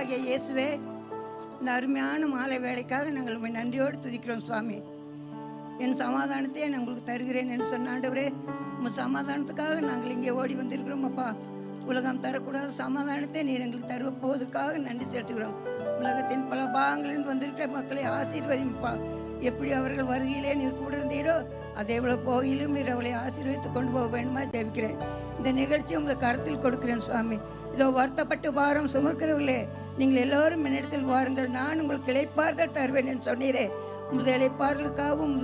ஆண்டவராகிய இயேசுவே, இந்த அருமையான மாலை வேலைக்காக நாங்கள் உம்மை நன்றியோடு துதிக்கிறோம் சுவாமி. என் சமாதானத்தையே நான் உங்களுக்கு தருகிறேன் என்று சொன்ன ஆண்டவரே, உங்கள் சமாதானத்துக்காக நாங்கள் இங்கே ஓடி வந்திருக்கிறோம் அப்பா. உலகம் தரக்கூடாத சமாதானத்தை நீர் எங்களுக்கு தருவப்போவதற்காக நன்றி செலுத்துகிறோம். உலகத்தின் பல பாகங்களிலிருந்து வந்திருக்கிற மக்களை ஆசீர்வதிப்பா. எப்படி அவர்கள் வருகையிலே நீர் கூட இருந்தீரோ அதே போல போகிலும் நீர் அவளை ஆசீர்வதித்து கொண்டு போக வேண்டுமா ஜெபிக்கிறேன். இந்த நிகழ்ச்சி உங்களுக்கு கருத்தில் கொடுக்கிறேன் சுவாமி. இதோ வருத்தப்பட்டு பாரம் சுமக்கிறவர்களே, நீங்கள் எல்லோரும் என்னிடத்தில் வாருங்கள், நான் உங்களுக்கு இளைப்பாறுதல் தருவேன் என்று சொன்னீரே. உங்களது இளைப்பாறுதலுக்காகவும்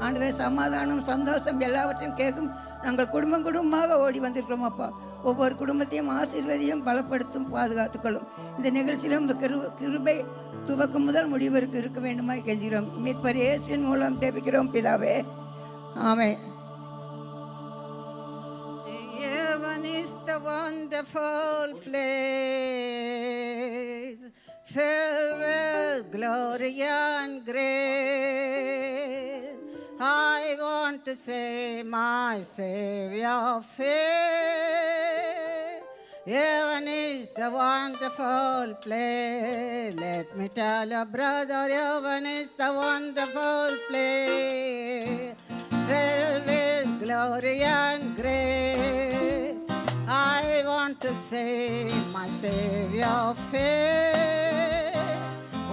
ஆண்டவே சமாதானம் சந்தோஷம் எல்லாவற்றையும் கேட்கும் நாங்கள் குடும்பம் குடும்பமாக ஓடி வந்திருக்கிறோம் அப்பா. ஒவ்வொரு குடும்பத்தையும் ஆசீர்வதியும் பலப்படுத்தும் பாதுகாத்துக்கொள்ளும். இந்த நிகழ்ச்சியிலும் இந்த கிருபை துவக்கம் முதல் முடிவிற்கு இருக்க வேண்டுமா கெஞ்சுகிறோம். மீட்பர் இயேசுவின் மூலம் ஜெபிக்கிறோம் பிதாவே, ஆமென். Heaven is the wonderful place, filled with glory and grace. I want to say my Savior faith. Heaven is the wonderful place. Let me tell you, brother, heaven is the wonderful place, filled with glory and grace. I want to say my Savior faith.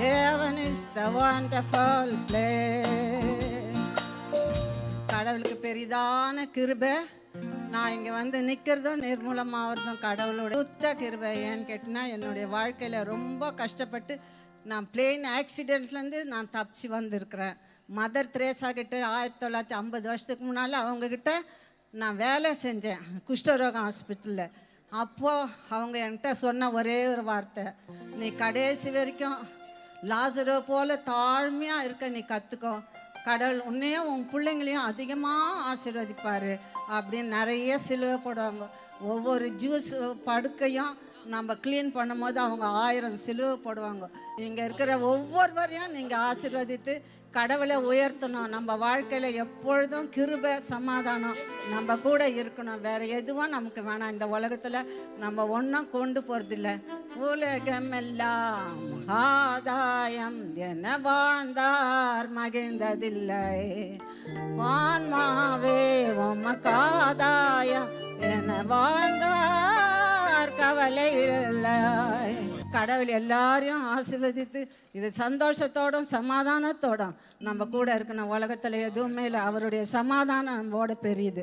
Heaven is the wonderful place. கடவுளுக்கு பெரிதான கிருபை. நான் இங்கே வந்து நிற்கிறதும் நிர்மூலமாகிறதும் கடவுளோட சுத்த கிருபை. ஏன்னு கேட்டினா, என்னுடைய வாழ்க்கையில் ரொம்ப கஷ்டப்பட்டு நான் பிளேன் ஆக்சிடெண்ட்லேருந்து நான் தப்பிச்சு வந்திருக்கிறேன். மதர் தெரேசா கிட்ட 1950 வருஷத்துக்கு முன்னால் அவங்கக்கிட்ட நான் வேலை செஞ்சேன் குஷ்டரோகம் ஹாஸ்பிட்டலில். அப்போது அவங்க என்கிட்ட சொன்ன ஒரே ஒரு வார்த்தை, நீ கடைசி வரைக்கும் லாசரோ போல் தாழ்மையாக இருக்க நீ கற்றுக்கோ, கடவுள் உன்னையும் உன் பிள்ளைங்களையும் அதிகமாக ஆசீர்வதிப்பார் அப்படின்னு நிறைய சிலுவை போடுவாங்க. ஒவ்வொரு ஜூஸ் படுக்கையும் நம்ம க்ளீன் பண்ணும்போது அவங்க 1000 சிலுவை போடுவாங்க. இங்கே இருக்கிற ஒவ்வொருவரையும் நீங்கள் ஆசீர்வதித்து கடவுளை உயர்த்தணும். நம்ம வாழ்க்கையில் எப்பொழுதும் கிருபை சமாதானம் நம்ம கூட இருக்கணும். வேறு எதுவும் நமக்கு வேணாம். இந்த உலகத்தில் நம்ம ஒன்றும் கொண்டு போகிறதில்ல. உலகமெல்லாம் ஆதாயம் என வாழ்ந்தார் மகிழ்ந்ததில்லை, ஆன்மாவே உமக்காதாயம் என வாழ்ந்தார் கவலை இல்லை. கடவுள் எல்லாரையும் ஆசீர்வதித்து இது சந்தோஷத்தோடும் சமாதானத்தோடும் நம்ம கூட இருக்கணும். உலகத்தில் எதுவுமே இல்லை, அவருடைய சமாதானம் நம்மோட பெரியது.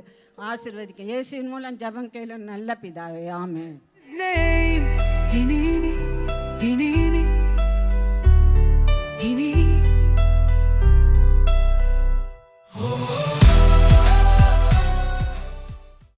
ஆசீர்வதிக்க இயேசுவின் மூலம் ஜெபம் கேளும் நல்ல பிதாவே, ஆமென்.